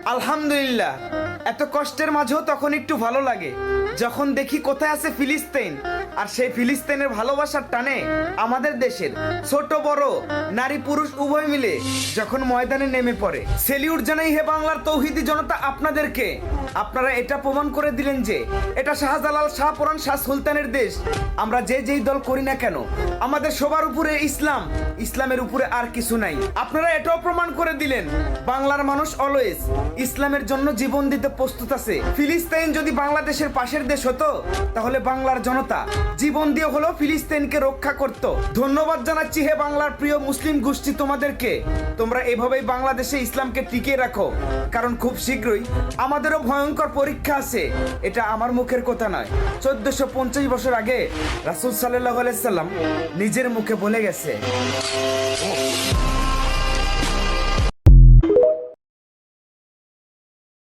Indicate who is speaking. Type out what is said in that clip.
Speaker 1: আলহামদুলিল্লাহ, এত কষ্টের মাঝেও তখন একটু ভালো লাগে যখন দেখি কোথায় আছে ফিলিস্তিন, আর সেই ফিলিস্তিনের ভালোবাসার টানে আমাদের দেশের ছোট বড় নারী পুরুষ উভয় মিলে যখন ময়দানে নেমে পড়ে। সেলিউট জানাই হে বাংলার তৌহিদি জনতা আপনাদেরকে। আপনারা এটা প্রমাণ করে দিলেন যে এটা শাহজালাল, শাহপরান, শাহ সুলতানের দেশ। আমরা যে যেই দল করি না কেন, আমাদের সবার উপরে ইসলাম, ইসলামের উপরে আর কিছু নাই। আপনারা এটাও প্রমাণ করে দিলেন বাংলার মানুষ অলওয়েজ ইসলামের জন্য জীবন দিতে প্রস্তুত আছে। ফিলিস্তিন যদি বাংলাদেশের পাশের দেশ হতো তাহলে বাংলার জনতা জীবন দিয়ে হলেও ফিলিস্তিনকে রক্ষা করত। ধন্যবাদ জানাচ্ছি হে বাংলার প্রিয় মুসলিম গোষ্ঠী তোমাদেরকে। তোমরা এভাবেই বাংলাদেশে ইসলামকে টিকিয়ে রাখো, কারণ খুব শীঘ্রই আমাদেরও ভয়ঙ্কর পরীক্ষা আছে। এটা আমার মুখের কথা নয়, 1450 বছর আগে রাসূল সাল্লাল্লাহু আলাইহি সাল্লাম নিজের মুখে বলে গেছে।